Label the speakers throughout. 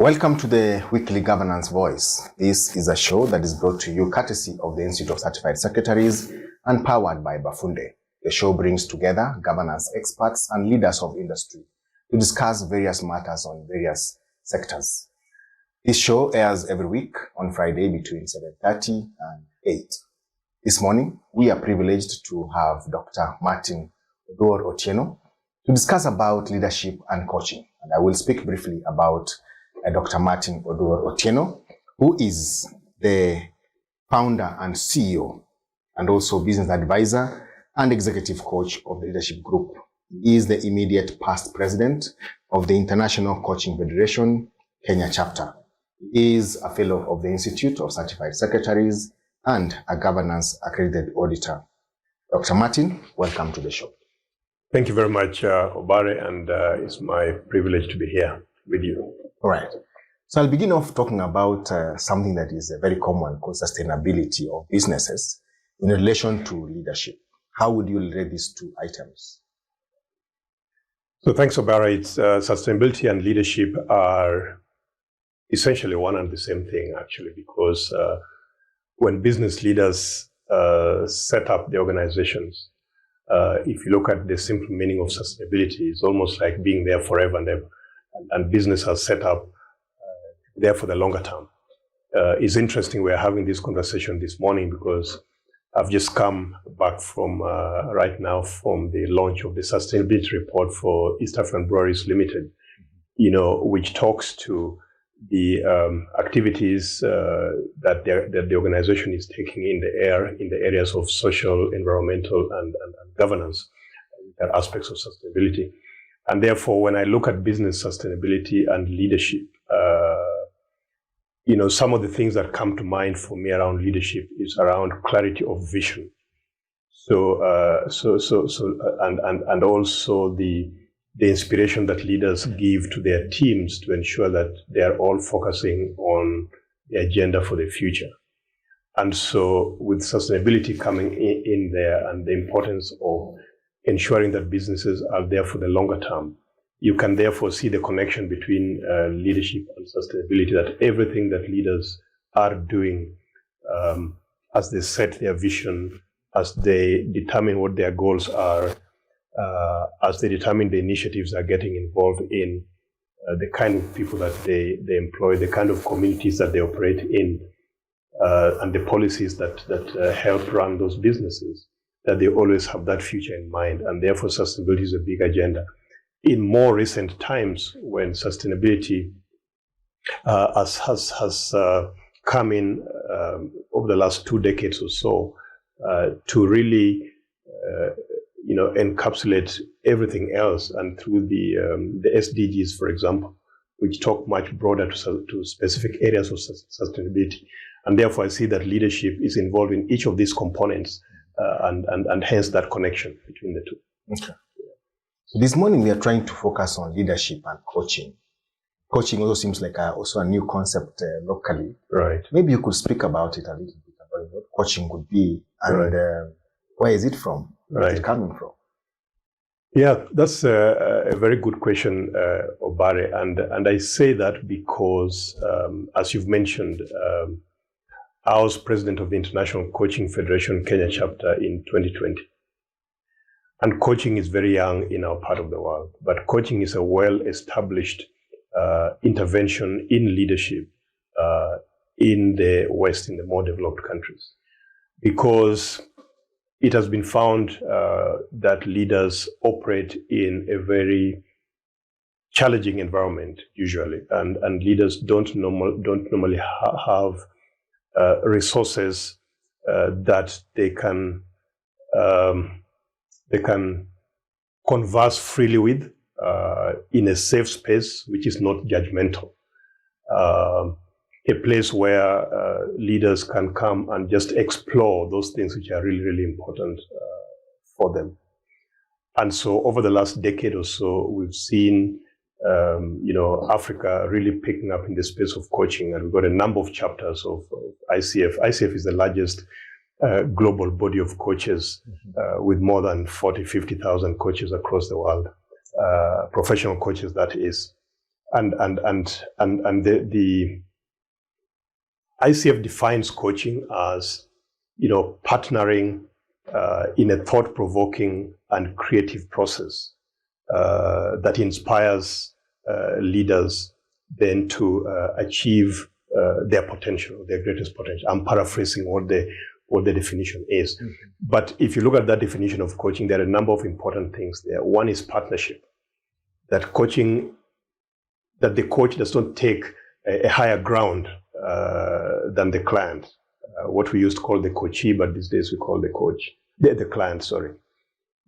Speaker 1: Welcome to the Weekly Governance Voice. This is a show that is brought to you courtesy of the Institute of Certified Secretaries and powered by Bafunde. The show brings together governance experts and leaders of industry to discuss various matters on various sectors. This show airs every week on Friday between 7:30 and 8. This morning, we are privileged to have Dr. Martin Oduor-Otieno to discuss about leadership and coaching. And I will speak briefly about Dr. Martin Oduor-Otieno, who is the founder and CEO and also business advisor and executive coach of the leadership group. He is the immediate past president of the International Coaching Federation, Kenya chapter. He is a fellow of the Institute of Certified Secretaries and a governance accredited auditor. Dr. Martin, welcome to the show.
Speaker 2: Thank you very much, Obare, and it's my privilege to be here with you.
Speaker 1: All right. So I'll begin off talking about something that is very common called sustainability of businesses in relation to leadership. How would you relate these two items?
Speaker 2: So thanks, Obare. It's, sustainability and leadership are essentially one and the same thing, actually, because when business leaders set up the organizations, if you look at the simple meaning of sustainability, it's almost like being there forever and ever. And business has set up there for the longer term. It's interesting we're having this conversation this morning because I've just come back from right now from the launch of the sustainability report for East African Breweries Limited, which talks to the activities that the organization is taking in the areas of social, environmental, and governance, aspects of sustainability. And therefore, when I look at business sustainability and leadership, some of the things that come to mind for me around leadership is around clarity of vision. And also the inspiration that leaders give to their teams to ensure that they are all focusing on the agenda for the future. And so with sustainability coming in there and the importance of ensuring that businesses are there for the longer term, you can therefore see the connection between leadership and sustainability, that everything that leaders are doing as they set their vision, as they determine what their goals are, as they determine the initiatives they're getting involved in, the kind of people that they employ, the kind of communities that they operate in, and the policies that help run those businesses, that they always have that future in mind, and therefore sustainability is a big agenda. In more recent times, when sustainability has come in over the last 2 decades or so to really encapsulate everything else, and through the SDGs, for example, which talk much broader to specific areas of sustainability, and therefore I see that leadership is involved in each of these components. And hence that connection between the two.
Speaker 1: Okay. So this morning we are trying to focus on leadership and coaching. Coaching also seems like also a new concept locally.
Speaker 2: Right.
Speaker 1: Maybe you could speak about it a little bit, about what coaching could be and where is it from? Where is it coming from?
Speaker 2: Yeah, that's a very good question, Obare. And I say that because, as you've mentioned, I was president of the International Coaching Federation Kenya chapter in 2020. And coaching is very young in our part of the world, but coaching is a well-established intervention in leadership in the West, in the more developed countries, because it has been found that leaders operate in a very challenging environment usually, and leaders don't normally have resources that they can converse freely with in a safe space, which is not judgmental. A place where leaders can come and just explore those things which are really, really important for them. And so over the last decade or so, we've seen Africa really picking up in the space of coaching, and we've got a number of chapters of ICF. ICF is the largest global body of coaches with more than 40,000-50,000 coaches across the world, professional coaches, that is. the ICF defines coaching as, partnering in a thought-provoking and creative process that inspires leaders then to achieve their potential, their greatest potential. I'm paraphrasing what the definition is. Mm-hmm. But if you look at that definition of coaching, there are a number of important things there. One is partnership. That the coach does not take a higher ground than the client. What we used to call the coachee, but these days we call the client, sorry.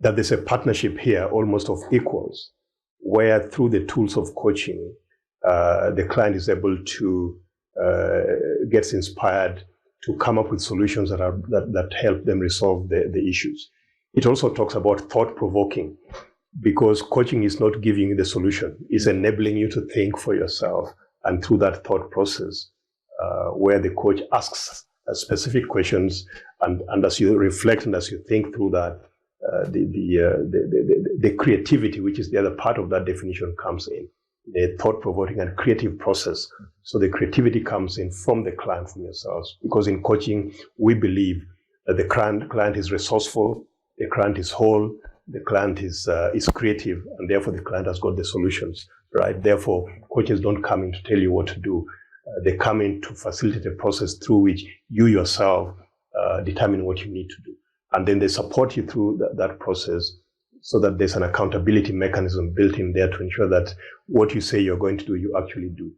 Speaker 2: That there's a partnership here, almost of equals, where through the tools of coaching, the client is able to gets inspired to come up with solutions that help them resolve the issues. It also talks about thought-provoking, because coaching is not giving you the solution, it's enabling you to think for yourself. And through that thought process, where the coach asks specific questions, and as you reflect and as you think through that, the creativity, which is the other part of that definition, comes in. The thought-provoking and creative process. So the creativity comes in from the client, from yourselves. Because in coaching, we believe that the client is resourceful, the client is whole, the client is creative, and therefore the client has got the solutions, right? Therefore, coaches don't come in to tell you what to do. They come in to facilitate a process through which you yourself determine what you need to do. And then they support you through that process, so that there's an accountability mechanism built in there to ensure that what you say you're going to do, you actually do.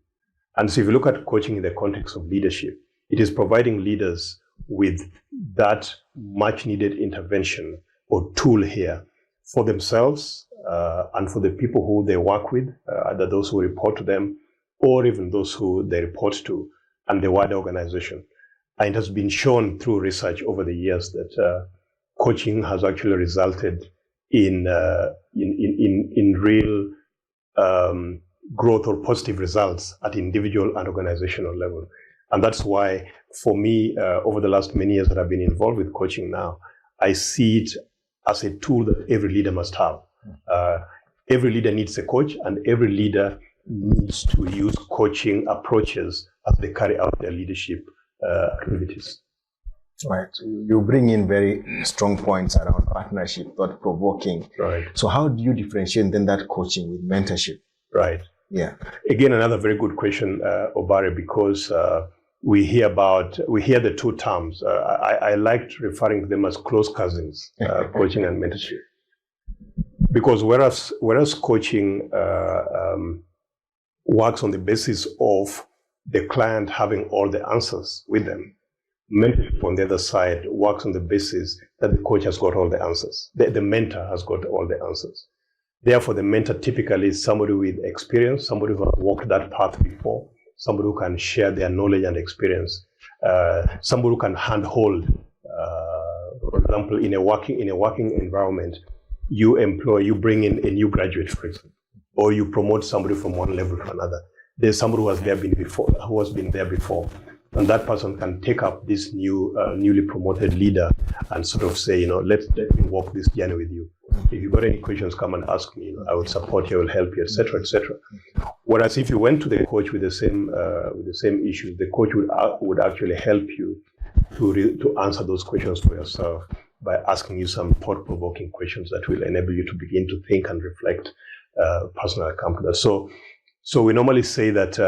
Speaker 2: And so if you look at coaching in the context of leadership, it is providing leaders with that much needed intervention or tool here for themselves and for the people who they work with, either those who report to them or even those who they report to, and the wider organization. And it has been shown through research over the years that coaching has actually resulted in real growth or positive results at individual and organizational level. And that's why, for me, over the last many years that I've been involved with coaching now, I see it as a tool that every leader must have. Every leader needs a coach, and every leader needs to use coaching approaches as they carry out their leadership activities.
Speaker 1: Right. You bring in very strong points around partnership, thought-provoking.
Speaker 2: Right.
Speaker 1: So how do you differentiate then that coaching with mentorship?
Speaker 2: Right.
Speaker 1: Yeah.
Speaker 2: Again, another very good question, Obare, because we hear the two terms. I liked referring to them as close cousins, coaching and mentorship. Because whereas coaching works on the basis of the client having all the answers with them, mentorship on the other side works on the basis that the coach has got all the answers. The mentor has got all the answers. Therefore, the mentor typically is somebody with experience, somebody who has walked that path before, somebody who can share their knowledge and experience, somebody who can handhold. For example, in a working environment, you bring in a new graduate, for example, or you promote somebody from one level to another. There's somebody who has been there before. And that person can take up this newly promoted leader and sort of say, let me walk this journey with you. If you've got any questions, come and ask me. I will support you, I will help you, etc., etc. Whereas if you went to the coach with the same issues, the coach would actually help you to answer those questions for yourself by asking you some thought-provoking questions that will enable you to begin to think and reflect personal accomplishments. So we normally say that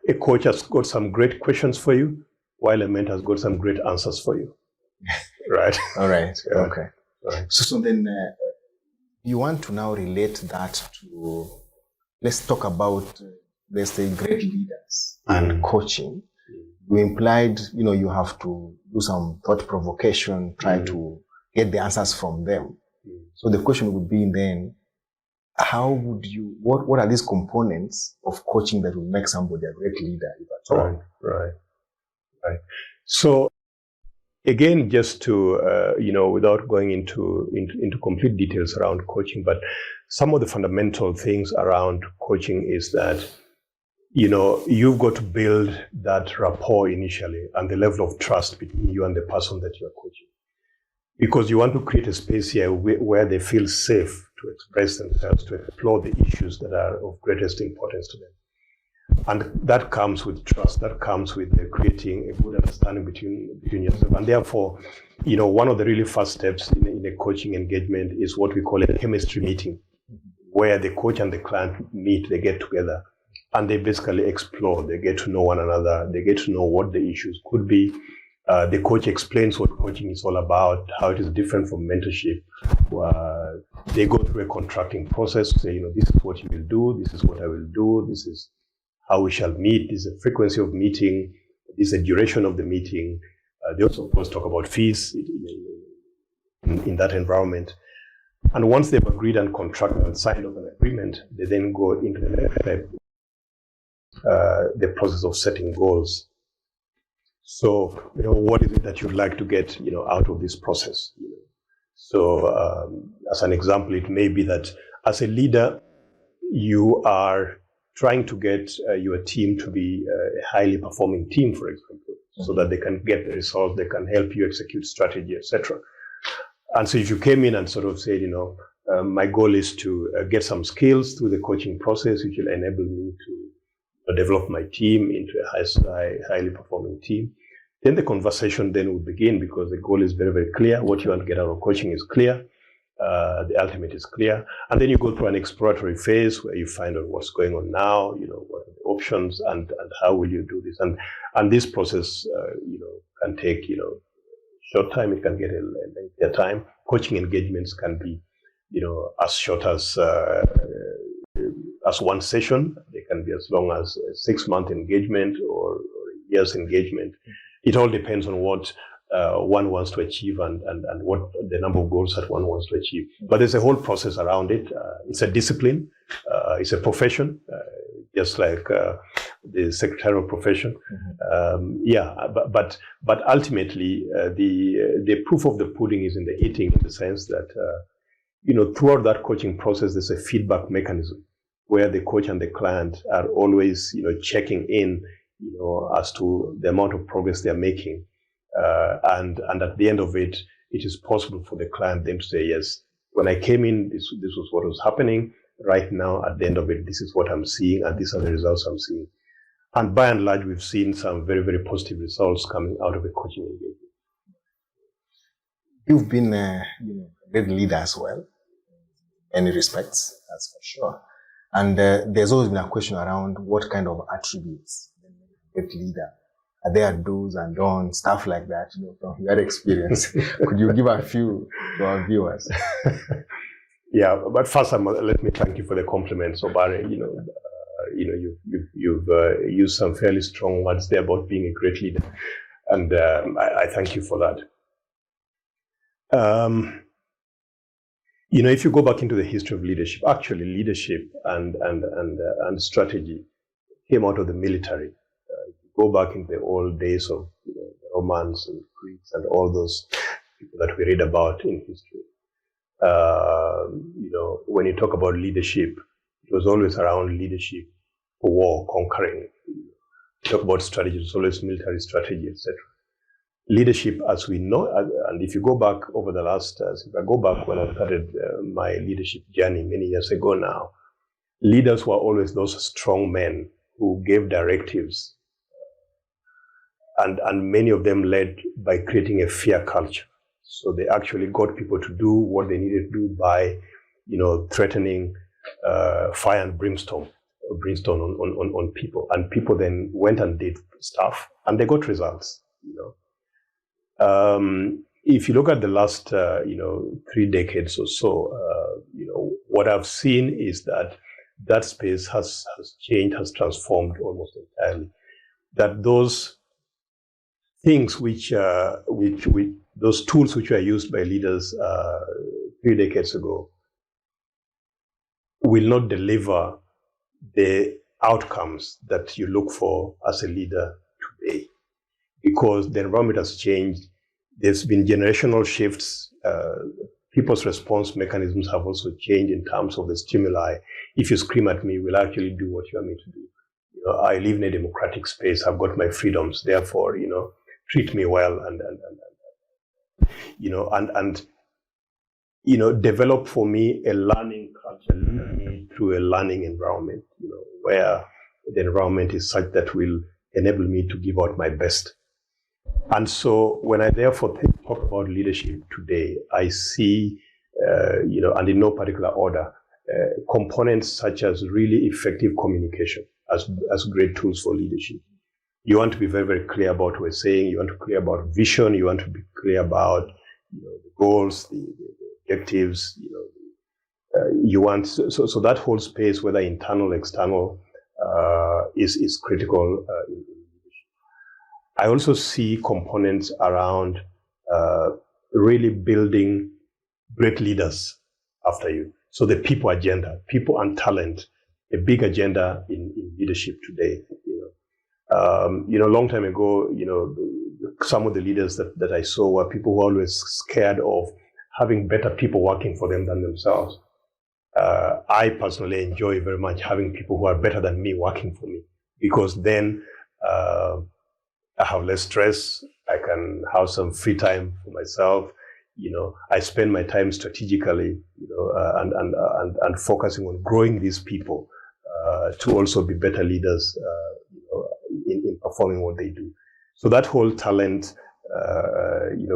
Speaker 2: a coach has got some great questions for you, while a mentor has got some great answers for you. Right?
Speaker 1: All right.
Speaker 2: Yeah.
Speaker 1: Okay. Right. So then you want to now relate that to, let's talk about, let's say, great leaders and coaching. You implied, you have to do some thought provocation, try to get the answers from them. So the question would be then, how would you, what are these components of coaching that will make somebody a great leader, if at all?
Speaker 2: Right. So again, just to, without going into complete details around coaching, but some of the fundamental things around coaching is that, you've got to build that rapport initially and the level of trust between you and the person that you're coaching. Because you want to create a space here where they feel safe to express themselves, to explore the issues that are of greatest importance to them. And that comes with trust, that comes with creating a good understanding between yourself. And therefore, one of the really first steps in a coaching engagement is what we call a chemistry meeting, where the coach and the client meet, they get together, and they basically explore, they get to know one another, they get to know what the issues could be. The coach explains what coaching is all about, how it is different from mentorship. They go through a contracting process, say, this is what you will do, this is what I will do, this is how we shall meet, this is the frequency of meeting, this is the duration of the meeting. They also, of course, talk about fees in that environment. And once they've agreed and contracted and signed off an agreement, they then go into the next step, the process of setting goals. So, what is it that you'd like to get, out of this process? So, as an example, it may be that as a leader, you are trying to get your team to be a highly performing team, for example, so that they can get the results, they can help you execute strategy, etc. And so if you came in and sort of said, my goal is to get some skills through the coaching process, which will enable me to develop my team into a highly performing team, then the conversation then will begin, because the goal is very, very clear. What you want to get out of coaching is clear. The ultimate is clear. And then you go through an exploratory phase where you find out what's going on now, what are the options, and how will you do this. And this process, can take, short time, it can get a lengthier time. Coaching engagements can be, as short as one session. They can be as long as a 6-month engagement or a year's engagement. It all depends on what one wants to achieve and what the number of goals that one wants to achieve. But there's a whole process around it. It's a discipline. It's a profession, just like the secretarial profession. But ultimately, the proof of the pudding is in the eating, in the sense that throughout that coaching process, there's a feedback mechanism where the coach and the client are always checking in as to the amount of progress they're making. And at the end of it, it is possible for the client then to say, yes, when I came in, this was what was happening. Right now, at the end of it, this is what I'm seeing, and these are the results I'm seeing. And by and large, we've seen some very, very positive results coming out of a coaching engagement.
Speaker 1: You've been a great leader as well, in many respects, that's for sure. And there's always been a question around what kind of attributes a great leader. Are there do's and don'ts, stuff like that, from your experience? Could you give a few to our viewers?
Speaker 2: Yeah, but first, let me thank you for the compliments, Obare. You've used some fairly strong words there about being a great leader, and I thank you for that. If you go back into the history of leadership, actually, leadership and strategy came out of the military. Go back into the old days of the Romans and Greeks and all those people that we read about in history. When you talk about leadership, it was always around leadership for war, conquering. You talk about strategy, it's always military strategy, etc. Leadership, as we know, and if you go back over the last, if I go back when I started my leadership journey many years ago now, leaders were always those strong men who gave directives. And many of them led by creating a fear culture. So they actually got people to do what they needed to do by, threatening fire and brimstone on people. And people then went and did stuff, and they got results. If you look at the last, 3 decades or so, what I've seen is that space has changed, has transformed almost entirely. That those things those tools which were used by leaders 3 decades ago will not deliver the outcomes that you look for as a leader today, because the environment has changed. There's been generational shifts. People's response mechanisms have also changed in terms of the stimuli. If you scream at me, we'll actually do what you want me to do. I live in a democratic space. I've got my freedoms. Therefore, treat me well, and develop for me a learning culture, lead me through a learning environment, where the environment is such that will enable me to give out my best. And so when I therefore talk about leadership today, I see, and in no particular order, components such as really effective communication as great tools for leadership. You want to be very, very clear about what we're saying. You want to be clear about vision. You want to be clear about the goals, the objectives. You want so that whole space, whether internal, external, is critical. I also see components around really building great leaders after you. So the people agenda, people and talent, a big agenda in leadership today. Long time ago, some of the leaders that I saw were people who were always scared of having better people working for them than themselves. I personally enjoy very much having people who are better than me working for me, because then I have less stress. I can have some free time for myself. I spend my time strategically, and focusing on growing these people to also be better leaders, in performing what they do. So that whole talent,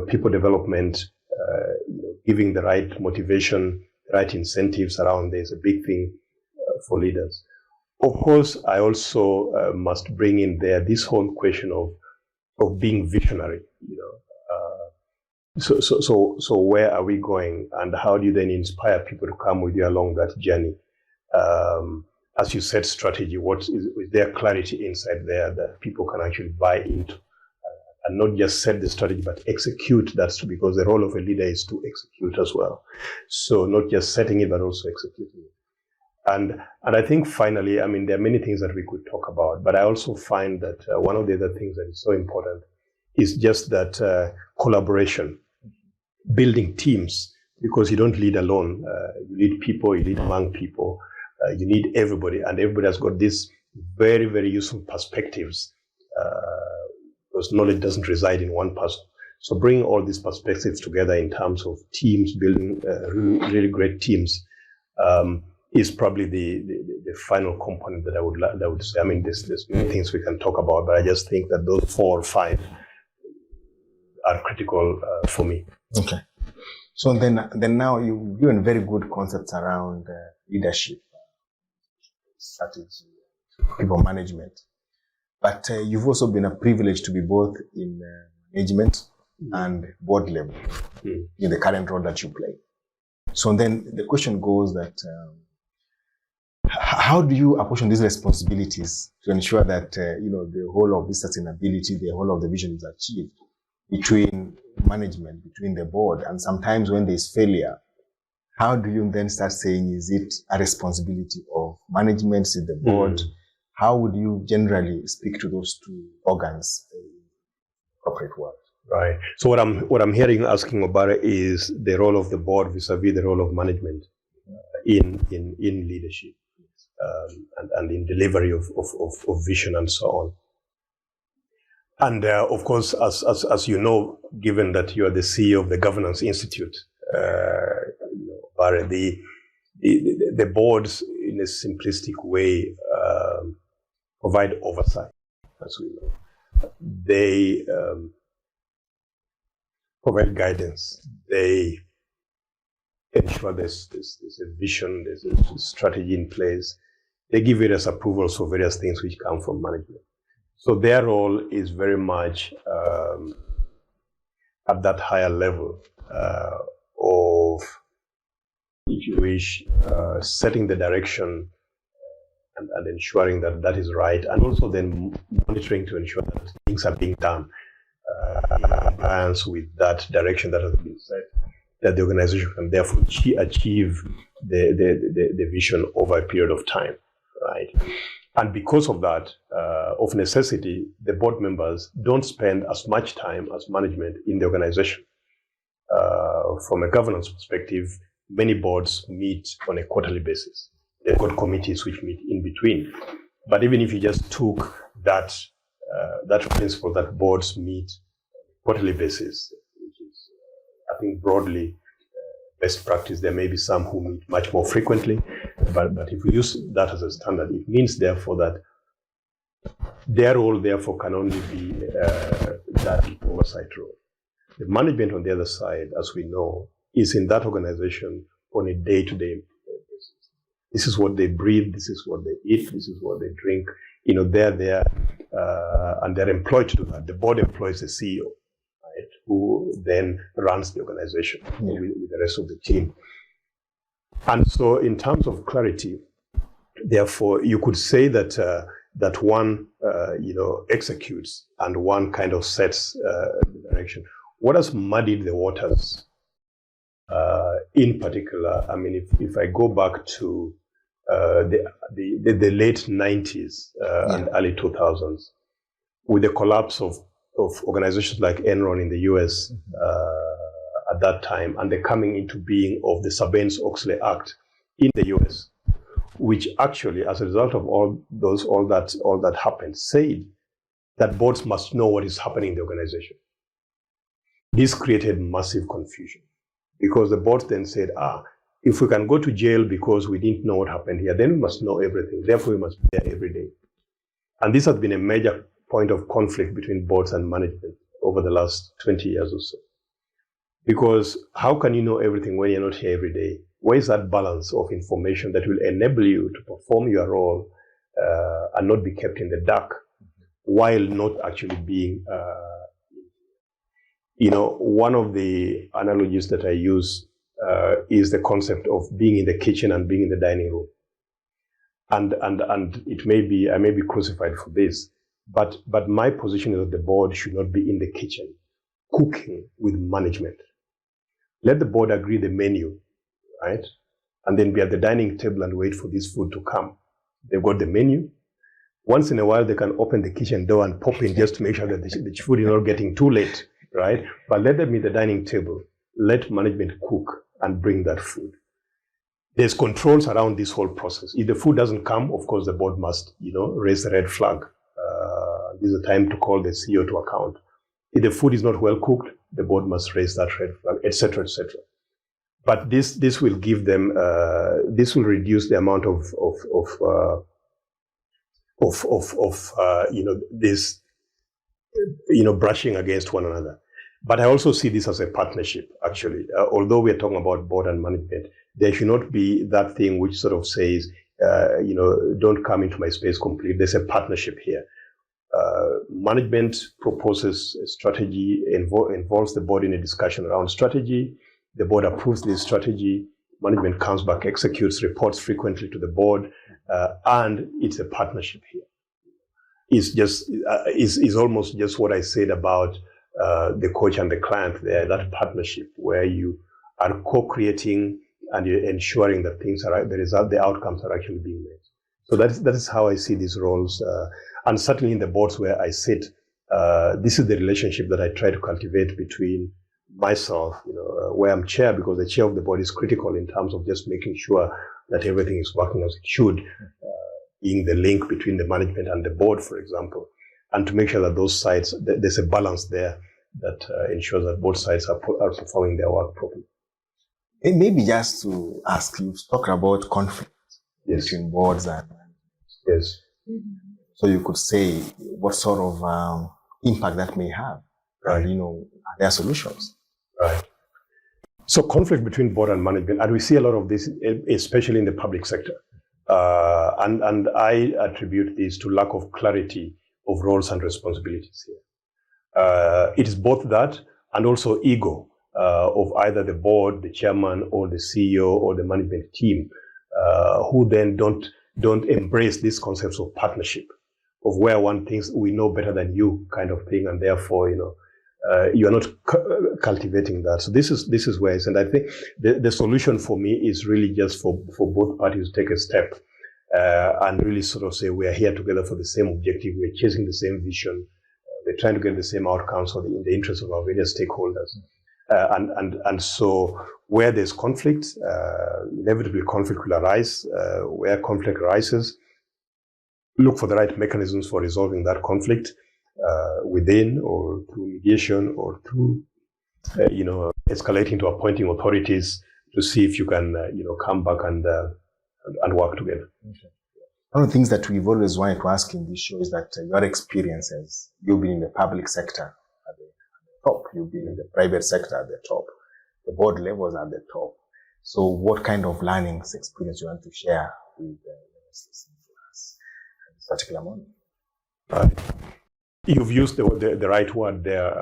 Speaker 2: people development, giving the right motivation, right incentives around there is a big thing for leaders. Of course, I also must bring in there this whole question of being visionary. So where are we going, and how do you then inspire people to come with you along that journey? As you said, strategy. Is there clarity inside there that people can actually buy into, and not just set the strategy but execute that, because the role of a leader is to execute as well. So not just setting it but also executing it. And I think finally, there are many things that we could talk about, but I also find that one of the other things that is so important is just that collaboration, building teams, because you don't lead alone. You lead people, you lead among people. You need everybody, and everybody has got these very, very useful perspectives, because knowledge doesn't reside in one person. So bringing all these perspectives together in terms of teams, building really great teams, is probably the final component that I would say. There's many things we can talk about, but I just think that those 4 or 5 are critical for me.
Speaker 1: Okay. So then now you've given very good concepts around leadership, strategy, people management. But you've also been a privilege to be both in management and board level in the current role that you play. So then the question goes that how do you apportion these responsibilities to ensure that the whole of this sustainability, the whole of the vision is achieved between management, between the board, and sometimes when there's failure, how do you then start saying, is it a responsibility of management, is it the board? How would you generally speak to those two organs in corporate world?
Speaker 2: Right. So what I'm hearing you asking, Obare, is the role of the board vis-a-vis the role of management in leadership, and in delivery of vision and so on. And of course, as you know, given that you are the CEO of the Governance Institute, Obare, the boards, in a simplistic way, provide oversight, as we know. They provide guidance. They ensure there's a vision, there's a strategy in place. They give various approvals for various things which come from management. So their role is very much at that higher level of, if you wish, setting the direction and ensuring that that is right, and also then monitoring to ensure that things are being done in compliance with that direction that has been set, that the organization can therefore achieve the vision over a period of time, right? And because of that, of necessity, the board members don't spend as much time as management in the organization. From a governance perspective, many boards meet on a quarterly basis. They've got committees which meet in between. But even if you just took that principle that boards meet on a quarterly basis, which is, I think, broadly best practice. There may be some who meet much more frequently, but if we use that as a standard, it means therefore that their role therefore can only be that oversight role. The management on the other side, as we know, is in that organization on a day-to-day basis. This is what they breathe, this is what they eat, this is what they drink. They're there and they're employed to do that. The board employs the CEO, right, who then runs the organization with the rest of the team. And so in terms of clarity, therefore, you could say that that one executes and one kind of sets the direction. What has muddied the waters in particular, I mean, if I go back to the late 90s and early 2000s, with the collapse of organizations like Enron in the US at that time, and the coming into being of the Sarbanes-Oxley Act in the US, which actually, as a result of all that happened, said that boards must know what is happening in the organization. This created massive confusion because the board then said, if we can go to jail because we didn't know what happened here, then we must know everything. Therefore, we must be there every day. And this has been a major point of conflict between boards and management over the last 20 years or so. Because how can you know everything when you're not here every day? Where is that balance of information that will enable you to perform your role and not be kept in the dark while not actually being one of the analogies that I use is the concept of being in the kitchen and being in the dining room. And it may be, I may be crucified for this, but my position is that the board should not be in the kitchen cooking with management. Let the board agree the menu, right? And then be at the dining table and wait for this food to come. They've got the menu. Once in a while, they can open the kitchen door and pop in just to make sure that the food is not getting too late, right? But let them be at the dining table. Let management cook and bring that food. There's controls around this whole process. If the food doesn't come, of course, the board must, raise the red flag. This is the time to call the CEO to account. If the food is not well cooked, the board must raise that red flag, etc., etc. But this will give them, this will reduce the amount of brushing against one another. But I also see this as a partnership, actually. Although we're talking about board and management, there should not be that thing which sort of says, don't come into my space completely. There's a partnership here. Management proposes a strategy, involves the board in a discussion around strategy. The board approves this strategy. Management comes back, executes, reports frequently to the board, and it's a partnership here. It's just is almost just what I said about the coach and the client there, that partnership where you are co-creating and you're ensuring that things are the outcomes are actually being made. So that is how I see these roles, and certainly in the boards where I sit, this is the relationship that I try to cultivate between myself, where I'm chair, because the chair of the board is critical in terms of just making sure that everything is working as it should, being the link between the management and the board, for example, and to make sure that those sides, there's a balance there that ensures that both sides are performing their work properly.
Speaker 1: And maybe just to ask, you've talked about conflict between boards and
Speaker 2: yes.
Speaker 1: So you could say what sort of impact that may have,
Speaker 2: right?
Speaker 1: Are there solutions?
Speaker 2: Right. So conflict between board and management, and we see a lot of this, especially in the public sector. And I attribute this to lack of clarity of roles and responsibilities here. It is both that and also ego of either the board, the chairman, or the CEO, or the management team, who then don't embrace these concepts of partnership, of where one thinks we know better than you kind of thing, and therefore, you are not cultivating that. So this is where it's, and I think the solution for me is really just for both parties to take a step and really sort of say we are here together for the same objective, we're chasing the same vision, we're trying to get the same outcomes in the interest of our various stakeholders. And so where there's conflict, inevitably conflict will arise. Where conflict arises, look for the right mechanisms for resolving that conflict within or through mediation or through, escalating to appointing authorities see if you can, come back and work together.
Speaker 1: Okay. One of the things that we've always wanted to ask in this show is that your experiences, you've been in the public sector at the top, you've been in the private sector at the top, the board levels at the top. So what kind of learnings, experience you want to share with us at this particular moment?
Speaker 2: You've used the right word there,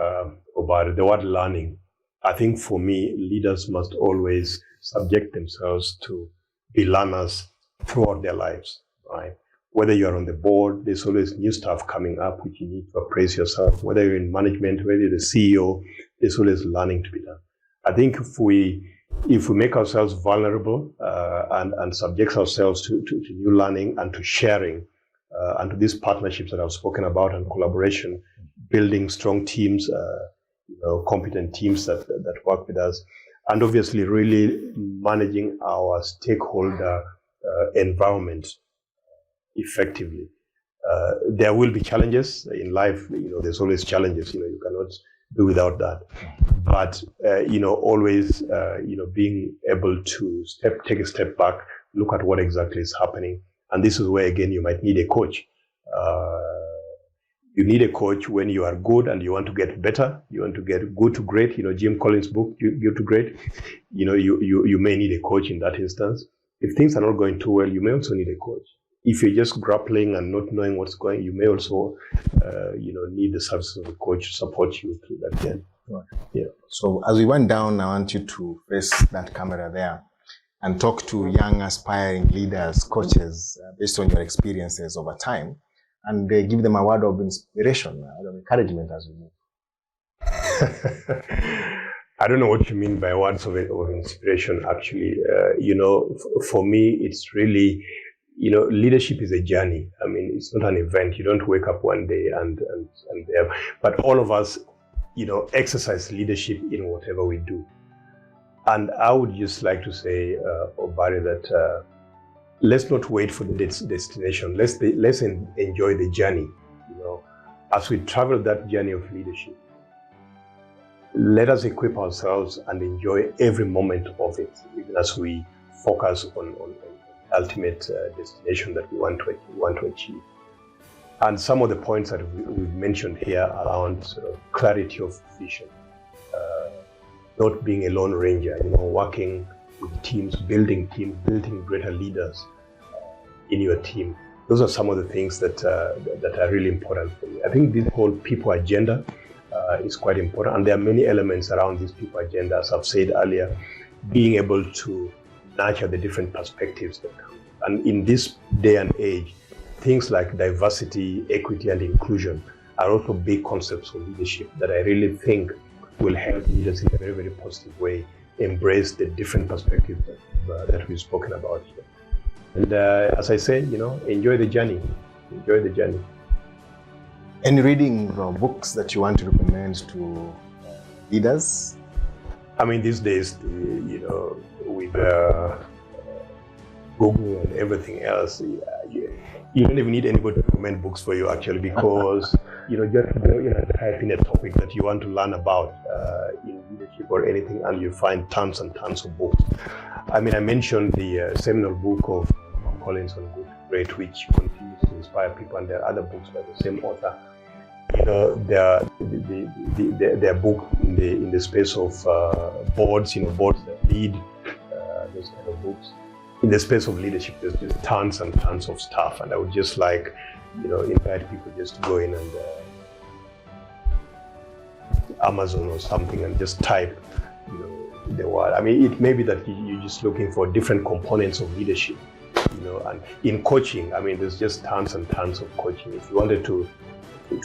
Speaker 2: Obare, the word learning. I think for me, leaders must always subject themselves to be learners throughout their lives, right? Whether you're on the board, there's always new stuff coming up which you need to appraise yourself. Whether you're in management, whether you're the CEO, there's always learning to be done. I think if we make ourselves vulnerable and subject ourselves to new learning and to sharing and to these partnerships that I've spoken about and collaboration, building strong teams, competent teams that work with us, and obviously really managing our stakeholder environment effectively. There will be challenges in life. There's always challenges. You cannot do without that. But always being able to take a step back, look at what exactly is happening, and this is where again you might need a coach. You need a coach when you are good and you want to get better. You want to get good to great. Jim Collins' book, Good to Great. You may need a coach in that instance. If things are not going too well, you may also need a coach. If you're just grappling and not knowing what's going, you may also, need the services of a coach to support you through that journey.
Speaker 1: Right. Yeah. So as we went down, I want you to face that camera there and talk to young aspiring leaders, coaches, based on your experiences over time, and give them a word of inspiration, of encouragement as we move.
Speaker 2: I don't know what you mean by words of inspiration, actually. For me, it's really, leadership is a journey. I mean, it's not an event. You don't wake up one day and there. But all of us, exercise leadership in whatever we do. And I would just like to say, Obare, that let's not wait for the destination. Let's enjoy the journey. As we travel that journey of leadership, let us equip ourselves and enjoy every moment of it, even as we focus on the ultimate destination that we want to achieve. And some of the points that we've mentioned here around sort of clarity of vision, not being a lone ranger, working with teams, building greater leaders in your team. Those are some of the things that are really important for me. I think this whole people agenda is quite important, and there are many elements around this people agenda, as I've said earlier, being able to nurture the different perspectives that come. And in this day and age, things like diversity, equity, and inclusion are also big concepts for leadership that I really think will help leaders in a very, very positive way embrace the different perspectives that we've spoken about here. And as I say, enjoy the journey. Enjoy the journey.
Speaker 1: Any reading or books that you want to recommend to leaders?
Speaker 2: I mean, these days, with Google and everything else, you don't even need anybody to recommend books for you, actually, because just type in a topic that you want to learn about in leadership or anything, and you find tons and tons of books. I mean, I mentioned the seminal book of Collins on Good to Great, which continues to inspire people, and there are other books by the same author. Their book in the space of boards, boards that lead, those kind of books. In the space of leadership, there's just tons and tons of stuff, and I would just like, invite people just to go in and Amazon or something and just type, the word. I mean, it may be that you're just looking for different components of leadership, and in coaching, I mean, there's just tons and tons of coaching. If you wanted to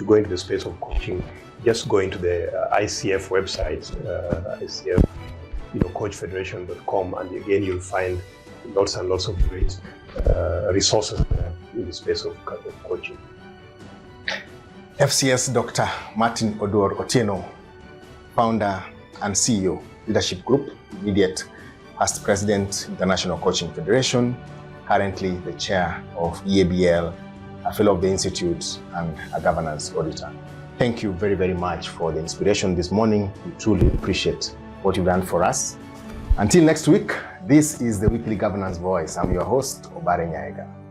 Speaker 2: go into the space of coaching, just go into the ICF website, ICF, coachfederation.com, and again, you'll find lots and lots of great resources in the space of coaching.
Speaker 1: FCS Dr. Martin Oduor-Otieno, founder and CEO, Leadership Group, immediate past president, International Coaching Federation, currently the chair of EABL, a fellow of the Institute, and a governance auditor. Thank you very, very much for the inspiration this morning. We truly appreciate what you've done for us. Until next week, this is the Weekly Governance Voice. I'm your host, Obare Nyaega.